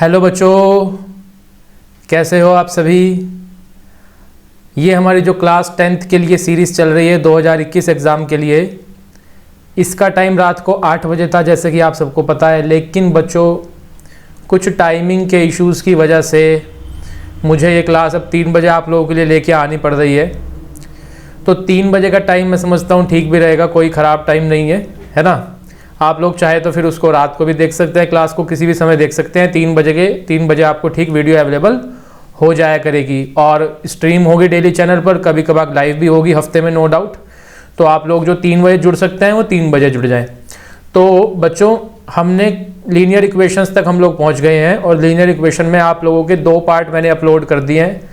Hello बच्चों, कैसे हो आप सभी। ये हमारी जो क्लास 10th के लिए सीरीज़ चल रही है 2021 एग्ज़ाम के लिए। इसका टाइम रात को 8 बजे था जैसे कि आप सबको पता है, लेकिन बच्चों कुछ टाइमिंग के इश्यूज़ की वजह से मुझे ये क्लास अब 3 बजे आप लोगों के लिए लेके आनी पड़ रही है। तो 3 बजे का टाइम मैं समझता हूँ ठीक भी रहेगा, कोई ख़राब टाइम नहीं है ना। आप लोग चाहे तो फिर उसको रात को भी देख सकते हैं, क्लास को किसी भी समय देख सकते हैं। 3 बजे आपको ठीक वीडियो अवेलेबल हो जाया करेगी और स्ट्रीम होगी डेली चैनल पर, कभी कभार लाइव भी होगी हफ्ते में, नो डाउट। तो आप लोग जो 3 बजे जुड़ सकते हैं वो 3 बजे जुड़ जाएं। तो बच्चों हमने लीनियर इक्वेशंस तक हम लोग पहुंच गए हैं और लीनियर इक्वेशन में आप लोगों के 2 पार्ट मैंने अपलोड कर दिए हैं।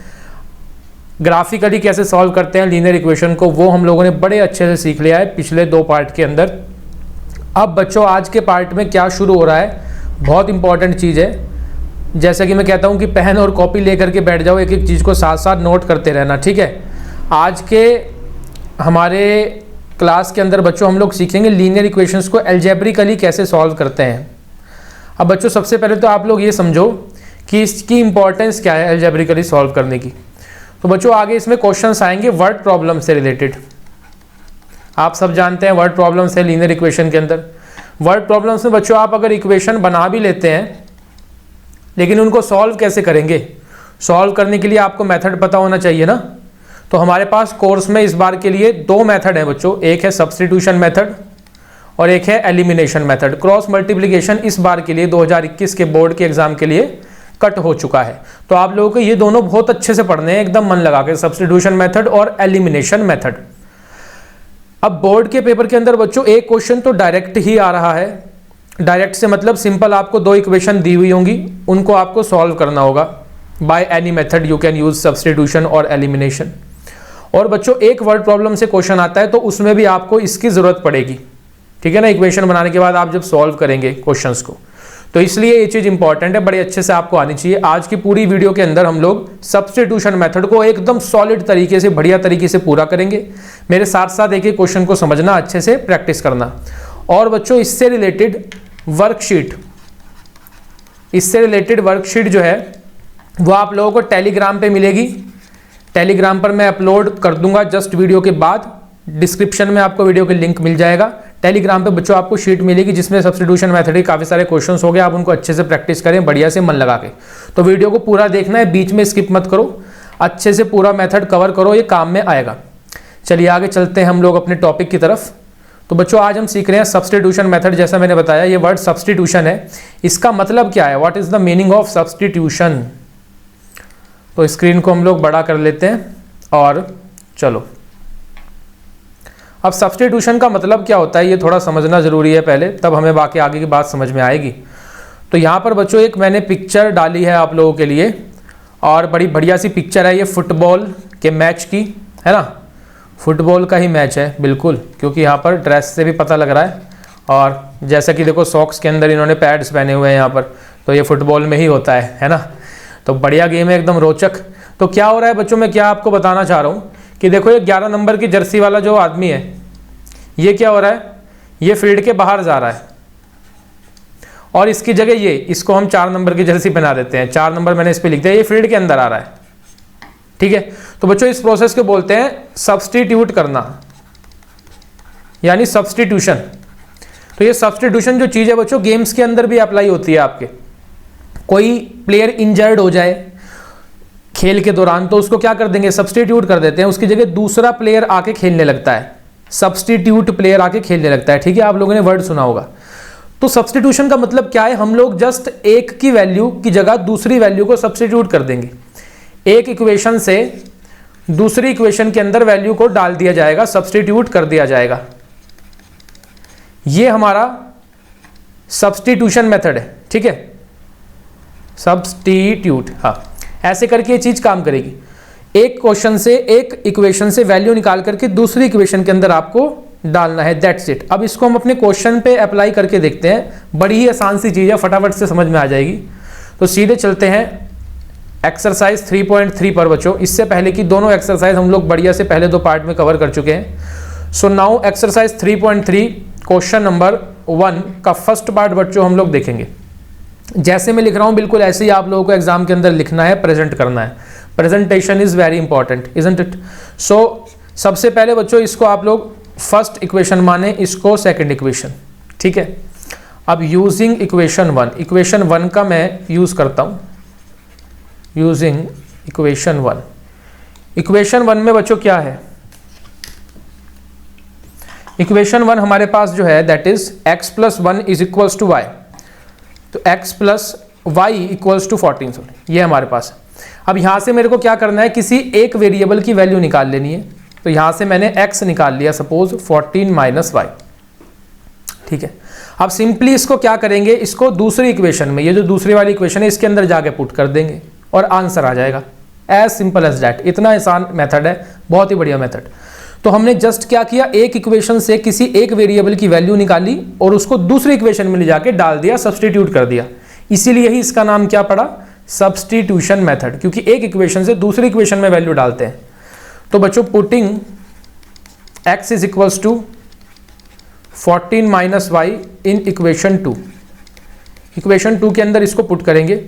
ग्राफिकली कैसे सॉल्व करते हैं लीनियर इक्वेशन को वो हम लोगों ने बड़े अच्छे से सीख लिया है पिछले 2 पार्ट के अंदर। अब बच्चों आज के पार्ट में क्या शुरू हो रहा है, बहुत इंपॉर्टेंट चीज़ है। जैसे कि मैं कहता हूँ कि पेन और कॉपी लेकर के बैठ जाओ, एक एक चीज़ को साथ साथ नोट करते रहना, ठीक है। आज के हमारे क्लास के अंदर बच्चों हम लोग सीखेंगे लीनियर इक्वेशंस को अलजेब्रिकली कैसे सॉल्व करते हैं। अब बच्चों सबसे पहले तो आप लोग ये समझो कि इसकी इंपॉर्टेंस क्या है अलजेब्रिकली सॉल्व करने की। तो बच्चों आगे इसमें क्वेश्चंस आएंगे वर्ड प्रॉब्लम से रिलेटेड। आप सब जानते हैं वर्ड प्रॉब्लम्स है लीनियर इक्वेशन के अंदर। वर्ड प्रॉब्लम्स में बच्चों आप अगर इक्वेशन बना भी लेते हैं लेकिन उनको सॉल्व कैसे करेंगे, सॉल्व करने के लिए आपको मेथड पता होना चाहिए ना। तो हमारे पास कोर्स में इस बार के लिए 2 मेथड है बच्चों, एक है सब्स्टिट्यूशन मेथड और एक है एलिमिनेशन मेथड। क्रॉस मल्टीप्लिकेशन इस बार के लिए 2021 के बोर्ड के एग्जाम के लिए कट हो चुका है। तो आप लोगों को ये दोनों बहुत अच्छे से पढ़ने हैं, एकदम मन लगा के, सब्स्टिट्यूशन मेथड और एलिमिनेशन मेथड। अब बोर्ड के पेपर के अंदर बच्चों एक क्वेश्चन तो डायरेक्ट ही आ रहा है। डायरेक्ट से मतलब सिंपल आपको 2 इक्वेशन दी हुई होंगी, उनको आपको सॉल्व करना होगा by any method you can use substitution और एलिमिनेशन। और बच्चों एक वर्ड प्रॉब्लम से क्वेश्चन आता है तो उसमें भी आपको इसकी जरूरत पड़ेगी, ठीक है ना। इक्वेशन बनाने के बाद आप जब सॉल्व करेंगे क्वेश्चंस को, तो इसलिए ये चीज़ इंपॉर्टेंट है, बड़े अच्छे से आपको आनी चाहिए। आज की पूरी वीडियो के अंदर हम लोग सब्स्टिट्यूशन मेथड को एकदम सॉलिड तरीके से, बढ़िया तरीके से पूरा करेंगे। मेरे साथ साथ एक एक क्वेश्चन को समझना, अच्छे से प्रैक्टिस करना। और बच्चों इससे रिलेटेड वर्कशीट जो है वो आप लोगों को टेलीग्राम पे मिलेगी। टेलीग्राम पर मैं अपलोड कर दूंगा जस्ट वीडियो के बाद, डिस्क्रिप्शन में आपको वीडियो के लिंक मिल जाएगा। टेलीग्राम पे बच्चों आपको शीट मिलेगी जिसमें सब्स्टिट्यूशन मेथड के काफ़ी सारे क्वेश्चंस हो गए, आप उनको अच्छे से प्रैक्टिस करें बढ़िया से मन लगा के। तो वीडियो को पूरा देखना है, बीच में स्किप मत करो, अच्छे से पूरा मेथड कवर करो, ये काम में आएगा। चलिए आगे चलते हैं हम लोग अपने टॉपिक की तरफ। तो बच्चों आज हम सीख रहे हैं सब्स्टिट्यूशन मेथड। जैसा मैंने बताया ये वर्ड सब्स्टिट्यूशन है, इसका मतलब क्या है, what is the meaning of substitution. तो स्क्रीन को हम लोग बड़ा कर लेते हैं और चलो अब सब्स्टिट्यूशन का मतलब क्या होता है ये थोड़ा समझना जरूरी है पहले, तब हमें बाकी आगे की बात समझ में आएगी। तो यहाँ पर बच्चों एक मैंने पिक्चर डाली है आप लोगों के लिए और बड़ी बढ़िया सी पिक्चर है ये फुटबॉल के मैच की, है ना। फुटबॉल का ही मैच है बिल्कुल, क्योंकि यहाँ पर ड्रेस से भी पता लग रहा है। और जैसा कि देखो सॉक्स के अंदर इन्होंने पैड्स पहने हुए हैं यहाँ पर, तो ये फुटबॉल में ही होता है ना। तो बढ़िया गेम है, एकदम रोचक। तो क्या हो रहा है बच्चों, मैं क्या आपको बताना चाह रहा हूँ कि देखो ये 11 नंबर की जर्सी वाला जो आदमी है, ये क्या हो रहा है, ये फील्ड के बाहर जा रहा है और इसकी जगह इसको हम 4 नंबर की जर्सी पहना देते हैं। 4 नंबर मैंने इस पर लिख दिया, ये फील्ड के अंदर आ रहा है, ठीक है। तो बच्चों इस प्रोसेस को बोलते हैं सब्स्टिट्यूट करना, यानी सब्स्टिट्यूशन। तो ये सब्स्टिट्यूशन जो चीज़ है बच्चों गेम्स के अंदर भी अप्लाई होती है। आपके कोई प्लेयर इंजर्ड हो जाए खेल के दौरान तो उसको क्या कर देंगे, सब्स्टिट्यूट कर देते हैं, उसकी जगह दूसरा प्लेयर आके खेलने लगता है, सब्स्टिट्यूट प्लेयर आके खेलने लगता है, ठीक है। आप लोगों ने वर्ड सुना होगा। तो सब्स्टिट्यूशन का मतलब क्या है, हम लोग जस्ट एक की वैल्यू की जगह दूसरी वैल्यू को सब्स्टिट्यूट कर देंगे। एक इक्वेशन से दूसरी इक्वेशन के अंदर वैल्यू को डाल दिया जाएगा, सब्स्टिट्यूट कर दिया जाएगा। ये हमारा सब्स्टिट्यूशन मेथड है, ठीक है, सब्स्टिट्यूट। हाँ, ऐसे करके ये चीज काम करेगी। एक क्वेश्चन से, एक इक्वेशन से वैल्यू निकाल करके दूसरी इक्वेशन के अंदर आपको डालना है, दैट्स इट। अब इसको हम अपने क्वेश्चन पे अप्लाई करके देखते हैं, बड़ी ही आसान सी चीज है, फटाफट से समझ में आ जाएगी। तो सीधे चलते हैं एक्सरसाइज 3.3 पर बच्चों। इससे पहले की दोनों एक्सरसाइज हम लोग बढ़िया से पहले 2 पार्ट में कवर कर चुके हैं। So now exercise 3.3 question number 1 का फर्स्ट पार्ट बच्चों हम लोग देखेंगे। जैसे मैं लिख रहा हूँ बिल्कुल ऐसे ही आप लोगों को एग्जाम के अंदर लिखना है, प्रेजेंट करना है। Presentation is very important, isn't it? So सबसे पहले बच्चों इसको आप लोग फर्स्ट इक्वेशन माने, इसको सेकंड इक्वेशन, ठीक है। अब यूजिंग इक्वेशन वन का मैं यूज करता हूँ, यूजिंग इक्वेशन वन में बच्चों क्या है, इक्वेशन वन हमारे पास जो है that is x plus 1 is equals to y, तो x plus y equals to 14, sorry ये हमारे पास। अब यहां से मेरे को क्या करना है, किसी एक वेरिएबल की वैल्यू निकाल लेनी है। तो यहां से मैंने x निकाल लिया, सपोज 14 माइनस वाई, ठीक है। अब सिंपली इसको क्या करेंगे, इसको दूसरी इक्वेशन में, ये जो दूसरी वाली इक्वेशन है इसके अंदर जाके पुट कर देंगे और आंसर आ जाएगा। एज सिंपल एज दैट, इतना आसान मेथड है, बहुत ही बढ़िया मेथड। तो हमने जस्ट क्या किया, एक इक्वेशन से किसी एक वेरिएबल की वैल्यू निकाली और उसको दूसरी इक्वेशन में ले जाके डाल दिया, सब्स्टिट्यूट कर दिया। इसीलिए ही इसका नाम क्या पड़ा, सब्स्टिट्यूशन मेथड, क्योंकि एक इक्वेशन से दूसरी इक्वेशन में वैल्यू डालते हैं। तो बच्चों putting x is equals to 14 minus y in equation 2, equation 2 के अंदर इसको पुट करेंगे।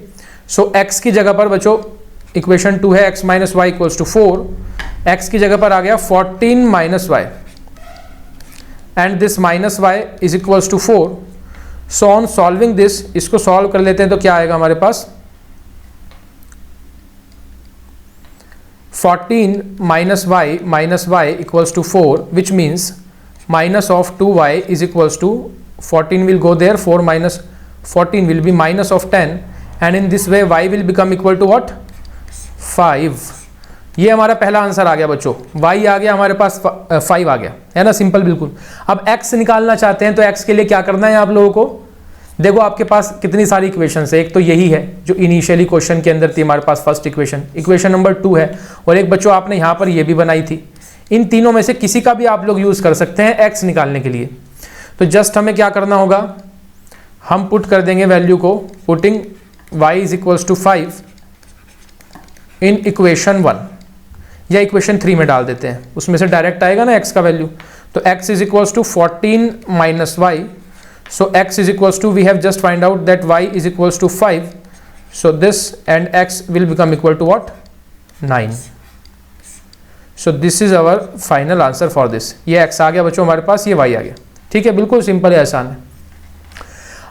सो x की जगह पर बच्चों इक्वेशन 2 है x minus y equals to 4, x की जगह पर आ गया 14 माइनस वाई and this minus y is equals to 4। So on solving this, इसको सॉल्व कर लेते हैं तो क्या आएगा हमारे पास, 14 minus y equals to 4, which means minus of 2y is equals to 14 will go there, 4 minus 14 will be minus of 10, and in this way y will become equal to what, 5। ये हमारा पहला आंसर आ गया बच्चों, y आ गया हमारे पास 5 आ गया, है ना, सिंपल बिल्कुल। अब x निकालना चाहते हैं तो x के लिए क्या करना है आप लोगों को, देखो आपके पास कितनी सारी इक्वेशन है, एक तो यही है जो इनिशियली क्वेश्चन के अंदर थी हमारे पास फर्स्ट इक्वेशन नंबर 2 है, और एक बच्चों आपने यहाँ पर ये भी बनाई थी। इन तीनों में से किसी का भी आप लोग यूज कर सकते हैं x निकालने के लिए। तो जस्ट हमें क्या करना होगा, हम पुट कर देंगे वैल्यू को, putting y is equals to 5 in equation 1 या इक्वेशन 3 में डाल देते हैं, उसमें से डायरेक्ट आएगा ना x का वैल्यू। तो x is equals to 14 minus y, so x is equals to, we have just find out that y is equals to 5, so this and x will become equal to what, 9। So this is our final answer for this. ये x आ गया बच्चों हमारे पास, ये y आ गया, ठीक है, बिल्कुल सिंपल है, आसान है।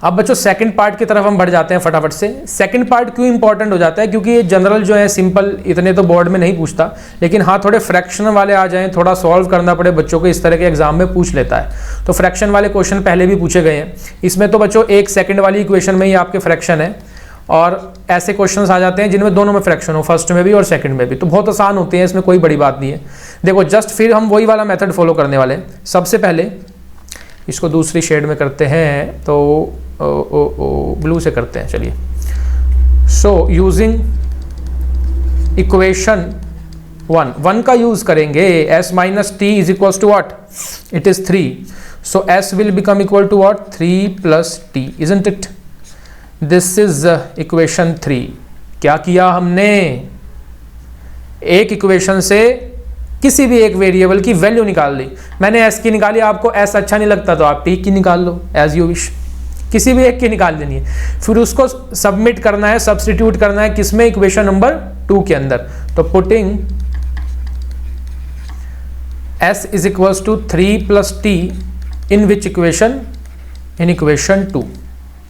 अब बच्चों सेकंड पार्ट की तरफ हम बढ़ जाते हैं फटाफट से। सेकंड पार्ट क्यों इंपॉर्टेंट हो जाता है, क्योंकि ये जनरल जो है सिंपल इतने तो बोर्ड में नहीं पूछता, लेकिन हाँ थोड़े फ्रैक्शन वाले आ जाएं, थोड़ा सॉल्व करना पड़े बच्चों को, इस तरह के एग्जाम में पूछ लेता है। तो फ्रैक्शन वाले क्वेश्चन पहले भी पूछे गए हैं, इसमें तो बच्चों एक सेकंड वाली इक्वेशन में ही आपके फ्रैक्शन है, और ऐसे क्वेश्चंस आ जाते हैं जिनमें दोनों में फ्रैक्शन हो, फर्स्ट में भी और सेकंड में भी, तो बहुत आसान होते हैं, इसमें कोई बड़ी बात नहीं है। देखो जस्ट फिर हम वही वाला मेथड फॉलो करने वाले हैं। सबसे पहले इसको दूसरी शेड में करते हैं, तो ब्लू से करते हैं, चलिए। सो यूजिंग इक्वेशन 1 का यूज करेंगे, s minus t is equal to what, it is 3, so s will become equal to what, 3 plus t, isn't it? This is equation 3। क्या किया हमने, एक इक्वेशन से किसी भी एक वेरिएबल की वैल्यू निकाल ली। मैंने s की निकाली, आपको s अच्छा नहीं लगता तो आप t की निकाल लो, एज यू विश, किसी भी एक की निकाल लेनी है। फिर उसको सबमिट करना है, सब्स्टिट्यूट करना है किसमें, इक्वेशन नंबर 2 के अंदर। तो putting s is equals to 3 plus t in which equation, in equation 2,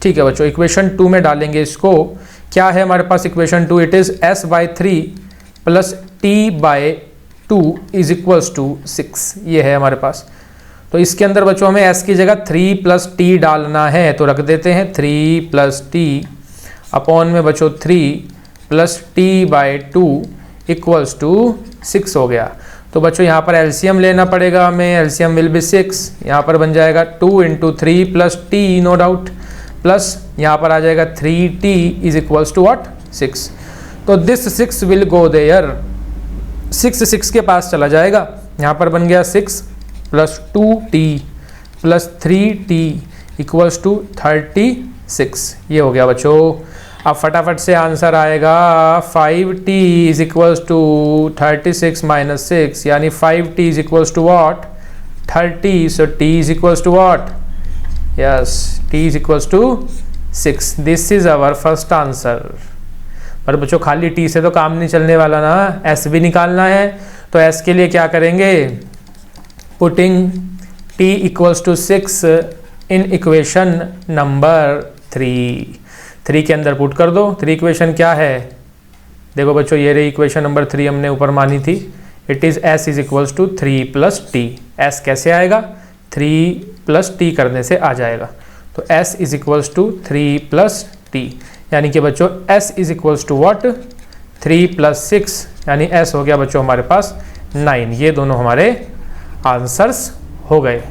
ठीक है बच्चों, इक्वेशन 2 में डालेंगे इसको। क्या है हमारे पास equation 2, it is s by 3 plus t by 2 is equals to 6, ये है हमारे पास। तो इसके अंदर बच्चों हमें s की जगह 3 प्लस टी डालना है, तो रख देते हैं 3 प्लस टी अपॉन में बच्चों 3 plus t by 2 equals to 6 हो गया। तो बच्चों यहाँ पर एलसीएम लेना पड़ेगा हमें, एलसीएम विल बी 6, यहाँ पर बन जाएगा 2 into 3 plus t, no doubt, plus यहाँ पर आ जाएगा 3t is equals to what, 6। तो दिस 6 विल गो देयर, 6 के पास चला जाएगा, यहाँ पर बन गया 6 plus 2t plus 3t equals to 36, ये हो गया बच्चों। अब फटाफट से आंसर आएगा 5t is equals to 36 minus 6, यानी 5t is equals to what, 30, so t is equals to what, yes, t is equals to 6। This is our first answer. पर बच्चों खाली टी से तो काम नहीं चलने वाला ना, एस भी निकालना है। तो एस के लिए क्या करेंगे, putting t equals to 6 in equation number 3 के अंदर पुट कर दो। 3 इक्वेशन क्या है, देखो बच्चों ये रही इक्वेशन नंबर 3 हमने ऊपर मानी थी। It is s is equals to 3 plus t. S कैसे आएगा, 3 प्लस टी करने से आ जाएगा। तो s is equals to 3 plus t, यानी कि बच्चों s is equals to what, 3 plus 6, यानी एस हो गया बच्चों हमारे पास 9। ये दोनों हमारे आंसर्स हो गए।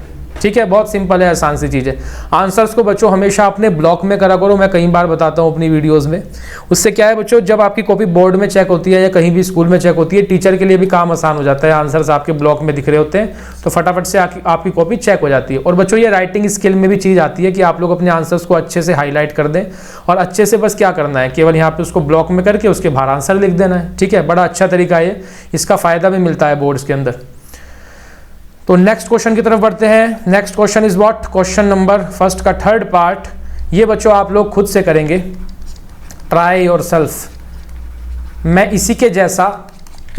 ठीक है, बहुत सिंपल है, आसान सी चीज़ है। आंसर्स को बच्चों हमेशा अपने ब्लॉक में करा करो, मैं कई बार बताता हूँ अपनी वीडियोस में। उससे क्या है बच्चों, जब आपकी कॉपी बोर्ड में चेक होती है या कहीं भी स्कूल में चेक होती है, टीचर के लिए भी काम आसान हो जाता है। आंसर्स आपके ब्लॉक में दिख रहे होते हैं तो फटाफट से आपकी कॉपी चेक हो जाती है। और बच्चों ये राइटिंग स्किल में भी चीज़ आती है कि आप लोग अपने आंसर्स को अच्छे से हाईलाइट कर दें और अच्छे से बस क्या करना है, केवल यहाँ पे उसको ब्लॉक में करके उसके बाहर आंसर लिख देना है। ठीक है, बड़ा अच्छा तरीका है, इसका फ़ायदा भी मिलता है बोर्ड्स के अंदर। तो नेक्स्ट क्वेश्चन की तरफ बढ़ते हैं। Next question is what, question number first का थर्ड पार्ट। ये बच्चों आप लोग खुद से करेंगे, ट्राई योरसेल्फ। मैं इसी के जैसा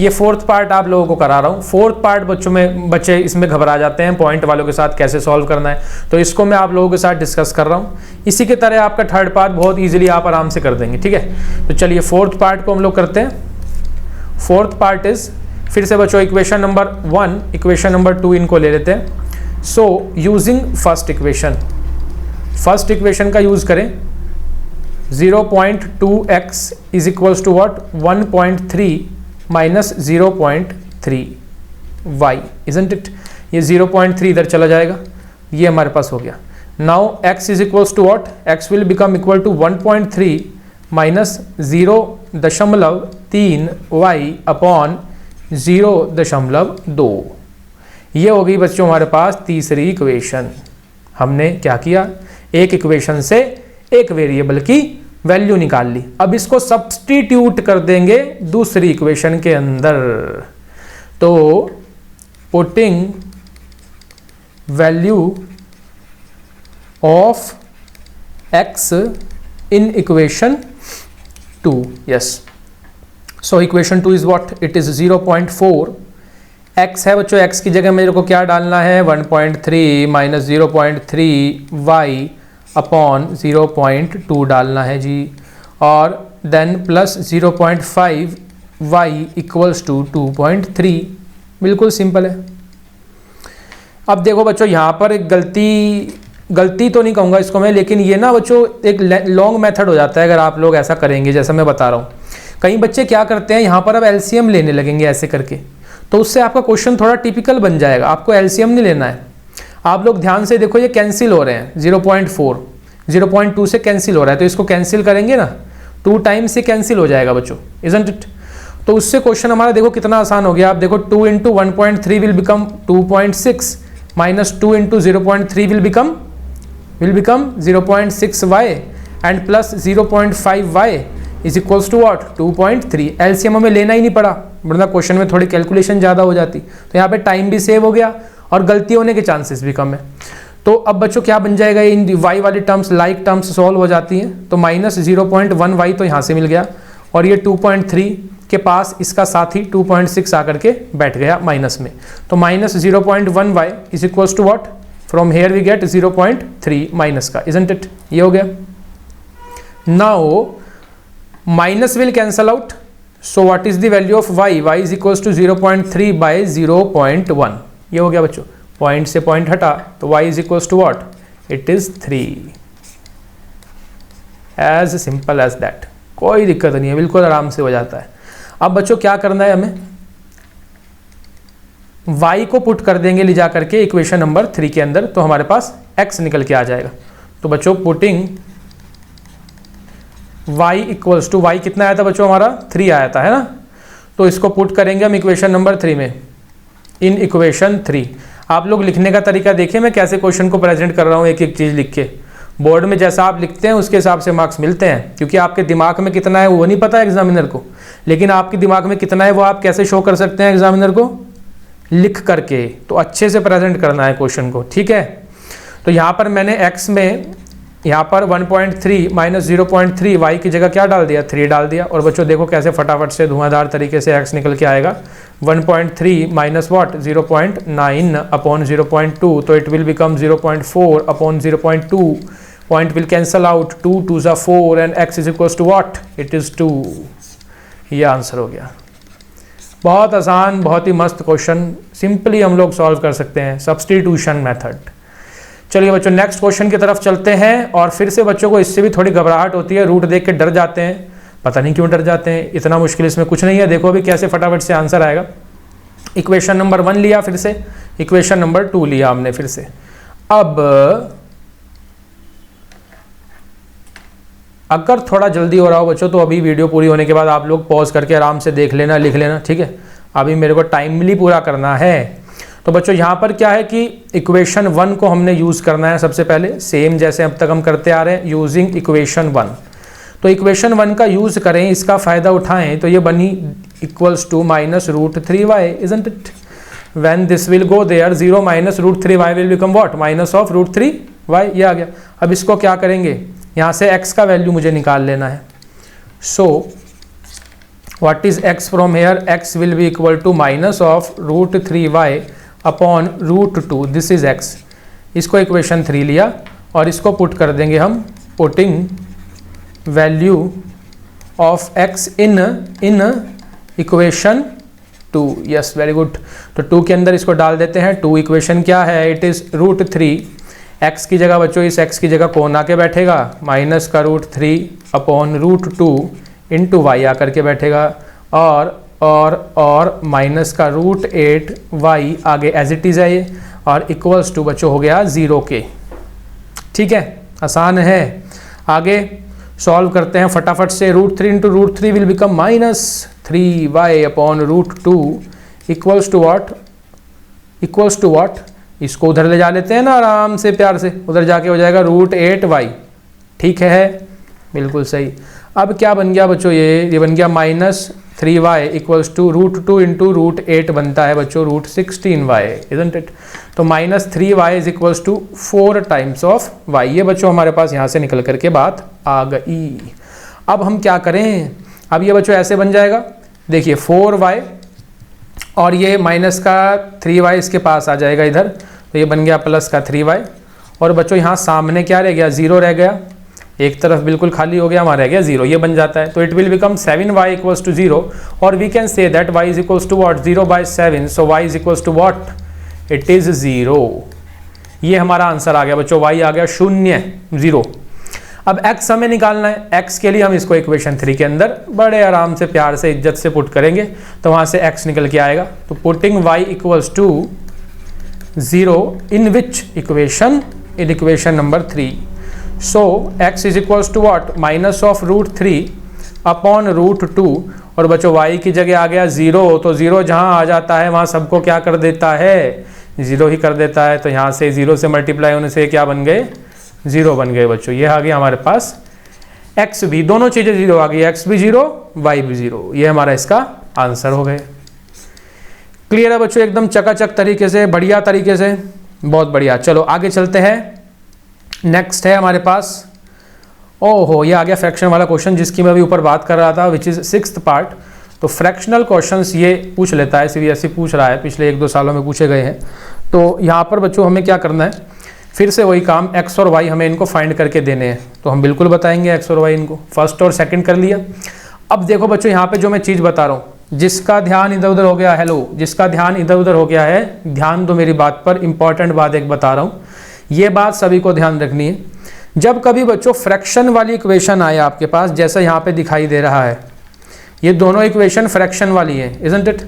ये फोर्थ पार्ट आप लोगों को करा रहा हूँ। फोर्थ पार्ट बच्चे इसमें घबरा जाते हैं पॉइंट वालों के साथ कैसे सॉल्व करना है, तो इसको मैं आप लोगों के साथ डिस्कस कर रहा हूँ। इसी के तरह आपका थर्ड पार्ट बहुत ईजिली आप आराम से कर देंगे। ठीक है, तो चलिए फोर्थ पार्ट को हम लोग करते हैं। फोर्थ पार्ट इज, फिर से बच्चों इक्वेशन नंबर 1, इक्वेशन नंबर 2 इनको ले लेते हैं। सो यूजिंग फर्स्ट इक्वेशन का यूज करें। 0.2x is equals to what, 1.3 minus 0.3 y, isn't it. ये 0.3 इधर चला जाएगा, ये हमारे पास हो गया। Now x is equals to what, x will become equal to 1.3 minus 0.3 y upon 0.2। ये हो गई बच्चों हमारे पास तीसरी इक्वेशन। हमने क्या किया, एक इक्वेशन से एक वेरिएबल की वैल्यू निकाल ली। अब इसको सब्स्टिट्यूट कर देंगे दूसरी इक्वेशन के अंदर। तो putting value of x in equation 2, yes. So equation 2 is what, it is 0.4। x है बच्चों, x की जगह मेरे को क्या डालना है, 1.3 माइनस 0.3 y अपॉन 0.2 डालना है जी, और then plus 0.5 y equals to 2.3। बिल्कुल सिंपल है। अब देखो बच्चों यहाँ पर एक गलती तो नहीं कहूँगा इसको मैं, लेकिन ये ना बच्चों एक लॉन्ग मेथड हो जाता है अगर आप लोग ऐसा करेंगे जैसा मैं बता रहा हूँ। कई बच्चे क्या करते हैं, यहाँ पर अब एलसीएम लेने लगेंगे ऐसे करके, तो उससे आपका क्वेश्चन थोड़ा टिपिकल बन जाएगा। आपको एलसीएम नहीं लेना है। आप लोग ध्यान से देखो, ये कैंसिल हो रहे हैं, 0.4 0.2 से कैंसिल हो रहा है, तो इसको कैंसिल करेंगे ना, 2 टाइम्स से कैंसिल हो जाएगा बच्चों, इजंट इट। तो उससे क्वेश्चन हमारा देखो कितना आसान हो गया। आप देखो 2 into 1.3 will become 2.6 minus 2 into 0.3 will become 0.6y and plus 0.5y is equals to what, 2.3। LCM हमें लेना ही नहीं पड़ा, वरना क्वेश्चन में थोड़ी कैलकुलेशन ज़्यादा हो जाती। तो यहाँ पे टाइम भी सेव हो गया और गलती होने के चांसेस भी कम है। तो अब बच्चों क्या बन जाएगा, इन y वाली टर्म्स लाइक टर्म्स सॉल्व हो जाती हैं। तो माइनस 0.1y तो यहाँ से मिल गया, और ये 2.3 के पास इसका साथी 2.6 आकर के बैठ गया माइनस में। तो minus 0.1y is equals to what, from here we get 0.3 minus का, इजंट इट। ये हो गया। Now minus will cancel out, so what is the value of y, y is equals to 0.3 by 0.1। ये हो गया बच्चों, पॉइंट से point हटा तो y is equals to what, it is 3। As simple as that, कोई दिक्कत नहीं है, बिल्कुल आराम से हो जाता है। अब बच्चों क्या करना है हमें, y को पुट कर देंगे ले जा करके इक्वेशन नंबर 3 के अंदर, तो हमारे पास x निकल के आ जाएगा। तो बच्चों putting y equals to, y कितना आया था बच्चों हमारा, 3 आया था, है ना। तो इसको पुट करेंगे हम इक्वेशन नंबर 3 में, इन इक्वेशन 3। आप लोग लिखने का तरीका देखिए मैं कैसे क्वेश्चन को प्रेजेंट कर रहा हूँ, एक एक चीज़ लिख के। बोर्ड में जैसा आप लिखते हैं उसके हिसाब से मार्क्स मिलते हैं, क्योंकि आपके दिमाग में कितना है वो नहीं पता एग्जामिनर को, लेकिन आपके दिमाग में कितना है वो आप कैसे शो कर सकते हैं एग्जामिनर को, लिख करके। तो अच्छे से प्रेजेंट करना है क्वेश्चन को, ठीक है। तो यहाँ पर मैंने x में यहाँ पर 1.3 माइनस 0.3 वाई की जगह क्या डाल दिया, 3 डाल दिया। और बच्चों देखो कैसे फटाफट से धुआंधार तरीके से x निकल के आएगा। 1.3 माइनस वॉट 0.9 अपॉन 0.2, तो it will become 0.4 upon 0.2, point will cancel out, 2 2 ज़ा 4 and x is equals to what, it is 2। ये आंसर हो गया। बहुत आसान, बहुत ही मस्त क्वेश्चन, सिंपली हम लोग सॉल्व कर सकते हैं, सब्स्टिट्यूशन मेथड। चलिए बच्चों नेक्स्ट क्वेश्चन की तरफ चलते हैं। और फिर से बच्चों को इससे भी थोड़ी घबराहट होती है, रूट देख के डर जाते हैं, पता नहीं क्यों डर जाते हैं, इतना मुश्किल इसमें कुछ नहीं है। देखो अभी कैसे फटाफट से आंसर आएगा। इक्वेशन नंबर 1 लिया, फिर से इक्वेशन नंबर 2 लिया हमने फिर से। अब अगर थोड़ा जल्दी हो रहा हो बच्चों तो अभी वीडियो पूरी होने के बाद आप लोग पॉज करके आराम से देख लेना, लिख लेना, ठीक है। अभी मेरे को टाइमली पूरा करना है। तो बच्चों यहाँ पर क्या है कि इक्वेशन 1 को हमने यूज़ करना है सबसे पहले, सेम जैसे अब तक हम करते आ रहे हैं, यूजिंग इक्वेशन 1। तो इक्वेशन 1 का यूज़ करें, इसका फ़ायदा उठाएं, तो ये बनी equals to minus root 3y, isn't it. When this will go there, 0 minus root 3y will become what, minus of root 3y, ये आ गया। अब इसको क्या करेंगे, यहाँ से x का वैल्यू मुझे निकाल लेना है। So what is x from here, x will be equal to minus of root 3y upon root 2, this is x। इसको इक्वेशन 3 लिया और इसको पुट कर देंगे हम, putting value of x in equation 2, yes very good. तो 2 के अंदर इसको डाल देते हैं। 2 इक्वेशन क्या है, इट इज़ रूट 3, x की जगह बच्चों इस x की जगह कौन आके बैठेगा, माइनस का root 3 upon root 2 into y आकर के बैठेगा, और माइनस का रूट 8 वाई आगे एज इट इज़ है ये, और इक्वल्स टू बच्चों हो गया 0 के। ठीक है, आसान है। आगे सॉल्व करते हैं फटाफट से। Root 3 into root 3 will become minus 3y upon root 2 equals to what, equals to what, इसको उधर ले जा लेते हैं ना आराम से प्यार से, उधर जाके हो जाएगा रूट 8y। ठीक है, बिल्कुल सही। अब क्या बन गया बच्चों, ये बन गया minus 3y equals to root 2 into root 8 बनता है बच्चों रूट 16y, इजंट इट। तो minus 3y is equals to 4 times of y। ये बच्चों हमारे पास यहाँ से निकल करके बात आ गई। अब हम क्या करें, अब ये बच्चों ऐसे बन जाएगा, देखिए 4y और ये माइनस का 3y इसके पास आ जाएगा इधर, तो ये बन गया प्लस का 3y। और बच्चों यहाँ सामने क्या रह गया, 0 रह गया, एक तरफ बिल्कुल खाली हो गया, हमारा रह गया 0, ये बन जाता है। तो it will become 7y equals to 0, और we can say that y is equals to what, 0/7, so y is equals to what, it is 0। ये हमारा आंसर आ गया बच्चों, y आ गया 0, 0। अब x हमें निकालना है, x के लिए हम इसको इक्वेशन 3 के अंदर बड़े आराम से प्यार से इज्जत से पुट करेंगे, तो वहाँ से x निकल के आएगा। तो putting y equals to 0 in which equation, in equation number 3। So x is equals to what, minus of root 3 upon root 2, और बच्चों y की जगह आ गया 0, तो 0 जहाँ आ जाता है वहाँ सबको क्या कर देता है, 0 ही कर देता है। तो यहाँ से 0 से मल्टीप्लाई होने से क्या बन गए, 0 बन गए बच्चों। ये आ गया हमारे पास x भी, दोनों चीज़ें 0 आ गई, x भी 0 y भी 0, ये हमारा इसका आंसर हो गए। क्लियर है बच्चों, एकदम चकाचक तरीके से, बढ़िया तरीके से, बहुत बढ़िया। चलो आगे चलते हैं। नेक्स्ट है हमारे पास, ओहो ये आ गया फ्रैक्शन वाला क्वेश्चन जिसकी मैं अभी ऊपर बात कर रहा था, विच इज़ 6th पार्ट। तो फ्रैक्शनल क्वेश्चंस ये पूछ लेता है, सीबीएसई पूछ रहा है, पिछले 1-2 सालों में पूछे गए हैं। तो यहाँ पर बच्चों हमें क्या करना है, फिर से वही काम, x और y हमें इनको फाइंड करके देने हैं, तो हम बिल्कुल बताएंगे x और y इनको। फर्स्ट और सेकंड कर लिया। अब देखो बच्चों यहाँ पे जो मैं चीज़ बता रहा हूँ, जिसका ध्यान इधर उधर हो गया, हेलो, जिसका ध्यान इधर उधर हो गया है, ध्यान दो मेरी बात पर, इंपॉर्टेंट बात एक बता रहा हूँ, ये बात सभी को ध्यान रखनी है। जब कभी बच्चों फ्रैक्शन वाली इक्वेशन आए आपके पास, जैसा यहाँ पे दिखाई दे रहा है, ये दोनों इक्वेशन फ्रैक्शन वाली है, इजंट इट।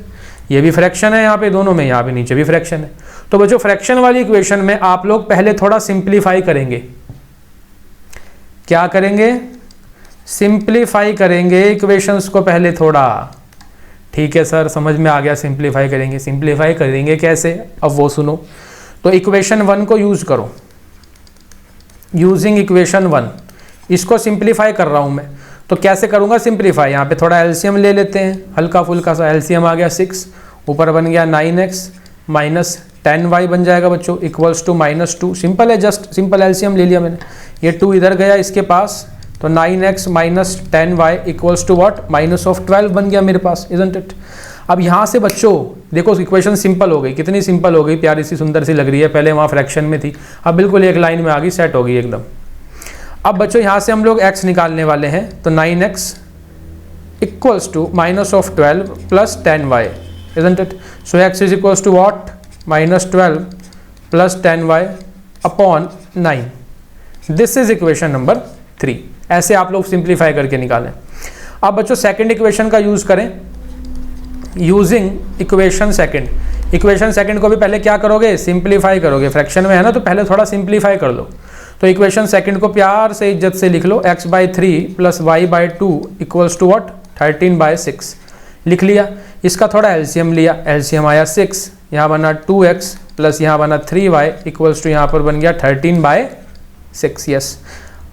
ये भी फ्रैक्शन है यहाँ पे दोनों में, यहाँ पे नीचे भी फ्रैक्शन है। तो बच्चों फ्रैक्शन वाली इक्वेशन में आप लोग पहले थोड़ा सिंप्लीफाई करेंगे। क्या करेंगे, सिंप्लीफाई करेंगे इक्वेशंस को पहले थोड़ा। ठीक है सर, समझ में आ गया, सिंप्लीफाई करेंगे। सिंप्लीफाई करेंगे कैसे, अब वो सुनो। तो इक्वेशन 1 को यूज करो, यूजिंग इक्वेशन 1, इसको सिंप्लीफाई कर रहा हूं मैं। तो कैसे करूंगा सिंप्लीफाई, यहाँ पे थोड़ा एलसीएम ले लेते हैं, हल्का फुल्का सा एलसीएम आ गया 6, ऊपर बन गया 9x माइनस 10y बन जाएगा बच्चों, इक्वल्स टू -2। सिंपल है, जस्ट सिंपल एलसीएम ले लिया मैंने। ये 2 इधर गया इसके पास, तो 9x minus 10y equals to what, minus of 12 बन गया मेरे पास, इजंट इट। अब यहाँ से बच्चों देखो इक्वेशन सिंपल हो गई, कितनी सिंपल हो गई, प्यारी सी सुंदर सी लग रही है, पहले वहाँ फ्रैक्शन में थी, अब बिल्कुल एक लाइन में आ गई, सेट हो गई एकदम। अब बच्चों यहाँ से हम लोग x निकालने वाले हैं, तो 9x equals to minus of 12 plus 10y, isn't it. So x is equals to what, minus 12 plus 10y upon 9। This is equation number 3। ऐसे आप लोग सिंप्लीफाई करके निकालें। अब बच्चों सेकंड इक्वेशन का यूज करें, using equation second. Equation second को भी पहले क्या करोगे, सिंप्लीफाई करोगे, फ्रैक्शन में है ना, तो पहले थोड़ा सिंप्लीफाई कर लो। तो इक्वेशन सेकंड को प्यार से इज्जत से लिख लो, x/3 plus y/2 equals to what, 13/6 लिख लिया। इसका थोड़ा एलसीएम लिया, एलसीएम आया 6, यहाँ बना 2x प्लस यहाँ बना 3y इक्वल्स टू यहाँ पर बन गया 13/6। यस,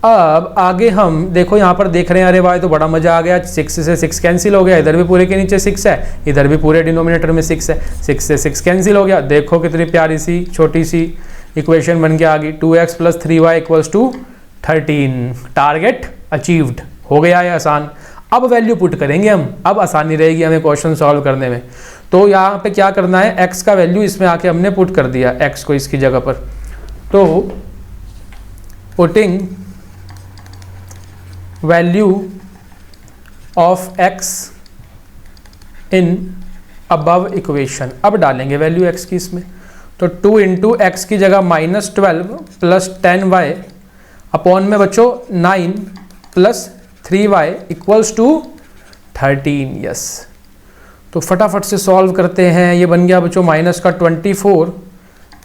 अब आगे हम देखो यहाँ पर देख रहे हैं, अरे भाई तो बड़ा मजा आ गया, 6 से 6 कैंसिल हो गया, इधर भी पूरे के नीचे 6 है, इधर भी पूरे डिनोमिनेटर में 6 है, 6 से 6 कैंसिल हो गया। देखो कितनी प्यारी सी छोटी सी इक्वेशन बन के आ गई, 2x plus 3y equals to 13। Target achieved, हो गया है आसान। अब वैल्यू पुट करेंगे हम, अब आसानी रहेगी हमें क्वेश्चन सॉल्व करने में। तो यहाँ पे क्या करना है, x का वैल्यू इसमें आके हमने पुट कर दिया, x को इसकी जगह पर। तो putting value of x in above equation, अब डालेंगे वैल्यू x की इसमें। तो 2 इंटू एक्स की जगह माइनस 12 प्लस 10y अपॉन में बच्चों 9 plus 3y equals to 13। Yes, तो फटाफट से सॉल्व करते हैं। ये बन गया बच्चों माइनस का 24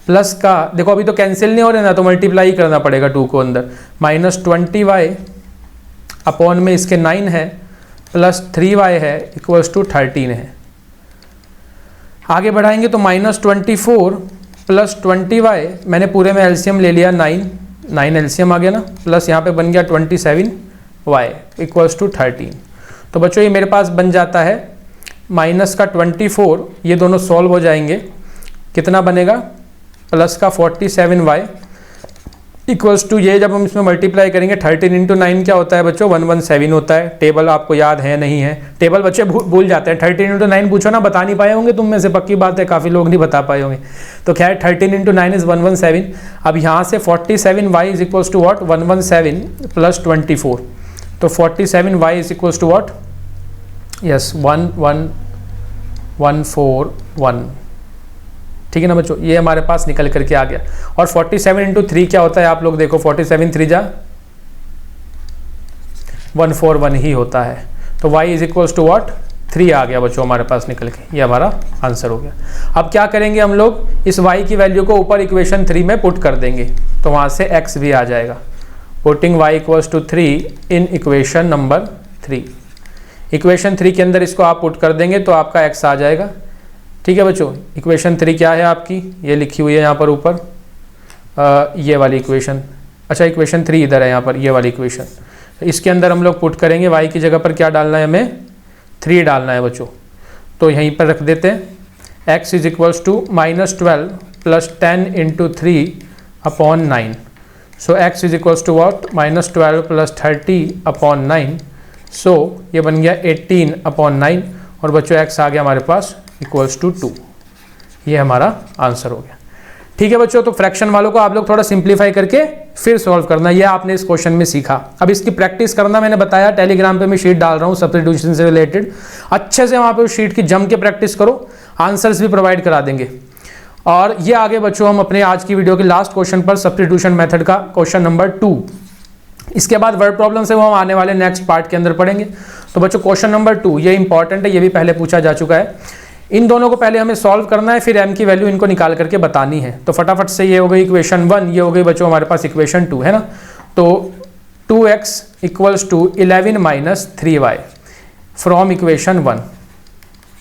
प्लस का, देखो अभी तो कैंसिल नहीं हो रहे ना, तो मल्टीप्लाई करना पड़ेगा 2 को अंदर, माइनस 20y अपॉन में इसके 9 है प्लस 3y है इक्वल्स टू 13 है। आगे बढ़ाएंगे तो माइनस 24 प्लस 20y, मैंने पूरे में एलसीएम ले लिया 9 एलसीएम आ गया ना, प्लस यहाँ पे बन गया 27y इक्वल्स टू 13। तो बच्चों ये मेरे पास बन जाता है माइनस का 24, ये दोनों सॉल्व हो जाएंगे, कितना बनेगा, प्लस का 47y इक्वल्स टू, ये जब हम इसमें मल्टीप्लाई करेंगे 13 इंटू 9 क्या होता है बच्चों, 117 होता है। टेबल आपको याद है नहीं है, टेबल बच्चे भूल जाते हैं, 13 इंटू 9 पूछो ना, बता नहीं पाए होंगे तुम में से, पक्की बात है काफ़ी लोग नहीं बता पाए होंगे। तो खैर 13 इंटू 9 इज़ 117। अब यहाँ से 47y is equals to what, 117 plus 24, तो 47y is equals to what, yes 11141, ठीक है ना बच्चों, ये हमारे पास निकल करके आ गया। और 47 इंटू 3 क्या होता है, आप लोग देखो, 47 3 जा 141 ही होता है। तो y is equals to what, 3 आ गया बच्चों हमारे पास निकल के, ये हमारा आंसर हो गया। अब क्या करेंगे हम लोग, इस y की वैल्यू को ऊपर इक्वेशन 3 में पुट कर देंगे, तो वहाँ से x भी आ जाएगा। Putting y equals to 3 in equation number 3, equation 3 के अंदर इसको आप पुट कर देंगे तो आपका x आ जाएगा। ठीक है बच्चों, इक्वेशन 3 क्या है आपकी, ये लिखी हुई है यहाँ पर ऊपर, ये वाली इक्वेशन, अच्छा इक्वेशन 3 इधर है यहाँ पर, ये वाली इक्वेशन, इसके अंदर हम लोग पुट करेंगे, y की जगह पर क्या डालना है, हमें 3 डालना है बच्चों। तो यहीं पर रख देते हैं, x is equals to minus 12 plus 10 into 3 upon 9। So x is equals to what, minus 12 plus 30 upon 9, so ये बन गया 18 अपॉन 9, और बच्चों x आ गया हमारे पास इक्वल्स टू 2, ये हमारा आंसर हो गया। ठीक है बच्चों, तो फ्रैक्शन वालों को आप लोग थोड़ा सिंप्लीफाई करके फिर सॉल्व करना, ये आपने इस क्वेश्चन में सीखा। अब इसकी प्रैक्टिस करना मैंने बताया, टेलीग्राम पे मैं शीट डाल रहा हूँ सब्स्टिट्यूशन से रिलेटेड, अच्छे से वहाँ पे उस शीट की जम के प्रैक्टिस करो, आंसर्स भी प्रोवाइड करा देंगे। और ये आगे बच्चों हम अपने आज की वीडियो के लास्ट क्वेश्चन पर सब्स्टिट्यूशन मेथड का क्वेश्चन नंबर 2, इसके बाद वर्ड प्रॉब्लम से वो हम आने वाले नेक्स्ट पार्ट के अंदर पढ़ेंगे। तो बच्चों क्वेश्चन नंबर 2 ये इंपॉर्टेंट है, ये भी पहले पूछा जा चुका है। इन दोनों को पहले हमें सॉल्व करना है, फिर m की वैल्यू इनको निकाल करके बतानी है। तो फटाफट से ये हो गई इक्वेशन 1, ये हो गई बच्चों हमारे पास इक्वेशन 2 है ना। तो 2x equals to 11 minus 3y from equation 1,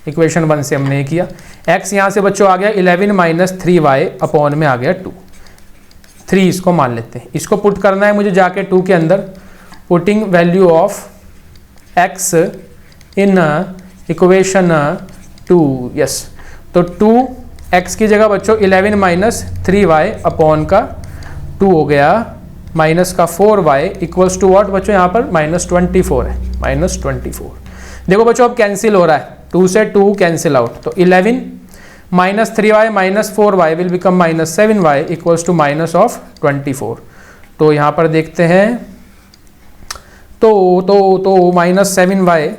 equation 1 से हमने ये किया। x यहाँ से बच्चों आ गया 11 माइनस 3y अपॉन में आ गया 2, 3 इसको मान लेते हैं। इसको पुट करना है मुझे जाके 2 के अंदर, putting value of x in equation 2, yes. तो 2x की जगह बच्चों 11 माइनस 3y अपॉन का 2 हो गया माइनस का 4y इक्वल्स टू वॉट बच्चों, यहाँ पर -24 है, -24। देखो बच्चों अब कैंसिल हो रहा है, 2 से 2 कैंसिल आउट, तो 11 -3y -4y will become -7y equals to -24। तो यहाँ पर देखते हैं, तो -7y,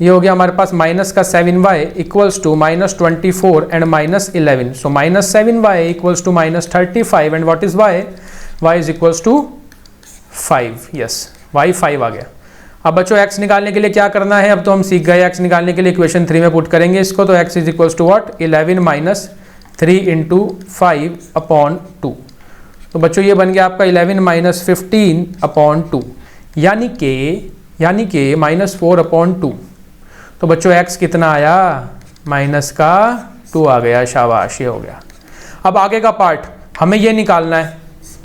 ये हो गया हमारे पास माइनस का 7y equals to -24 and -11, so -7y equals to -35 and what is y is equals to 5, yes y 5 आ गया। अब बच्चों x निकालने के लिए क्या करना है, अब तो हम सीख गए x निकालने के लिए इक्वेशन 3 में पुट करेंगे इसको, तो x is equals to what 11 minus 3 into 5/2, तो बच्चों ये बन गया आपका 11 माइनस 15/2, यानी कि -4/2। तो बच्चों x कितना आया, माइनस का 2 आ गया, शाबाश, ये हो गया। अब आगे का पार्ट हमें ये निकालना है,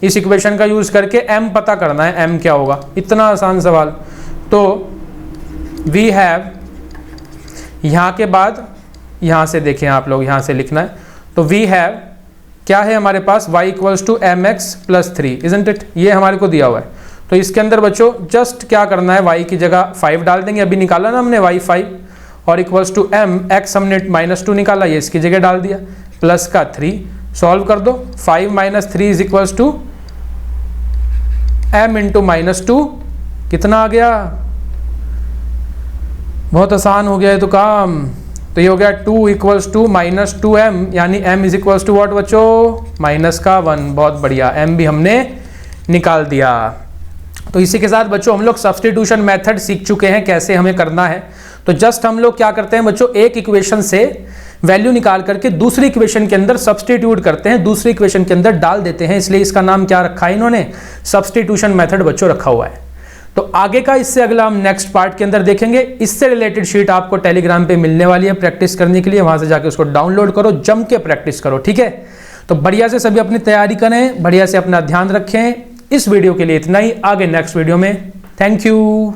इस इक्वेशन का यूज करके m पता करना है, m क्या होगा, इतना आसान सवाल। तो वी हैव, यहाँ के बाद यहाँ से देखें आप लोग, यहाँ से लिखना है, तो वी हैव क्या है हमारे पास, y equals to mx plus 3, isn't it, ये हमारे को दिया हुआ है। तो इसके अंदर बच्चों जस्ट क्या करना है, y की जगह 5 डाल देंगे, अभी निकाला ना हमने y 5, और इक्वल्स टू m, x हमने -2 निकाला, ये इसकी जगह डाल दिया, प्लस का 3, सॉल्व कर दो, 5 minus 3 is equals to m into -2, कितना आ गया, बहुत आसान हो गया है तो काम। तो ये हो गया 2 इक्वल्स टू -2m, यानी m is equals to what बच्चों, माइनस का 1, बहुत बढ़िया, m भी हमने निकाल दिया। तो इसी के साथ बच्चों हम लोग सब्स्टिट्यूशन मेथड सीख चुके हैं, कैसे हमें करना है। तो जस्ट हम लोग क्या करते हैं बच्चों, एक इक्वेशन से वैल्यू निकाल करके दूसरी इक्वेशन के अंदर सब्स्टिट्यूट करते हैं, दूसरी इक्वेशन के अंदर डाल देते हैं, इसलिए इसका नाम क्या रखा है इन्होंने, सब्स्टिट्यूशन मेथड बच्चों रखा हुआ है। तो आगे का इससे अगला हम नेक्स्ट पार्ट के अंदर देखेंगे। इससे रिलेटेड शीट आपको टेलीग्राम पे मिलने वाली है प्रैक्टिस करने के लिए, वहां से जाके उसको डाउनलोड करो, जम के प्रैक्टिस करो, ठीक है। तो बढ़िया से सभी अपनी तैयारी करें, बढ़िया से अपना ध्यान रखें। इस वीडियो के लिए इतना ही, आगे नेक्स्ट वीडियो में, थैंक यू।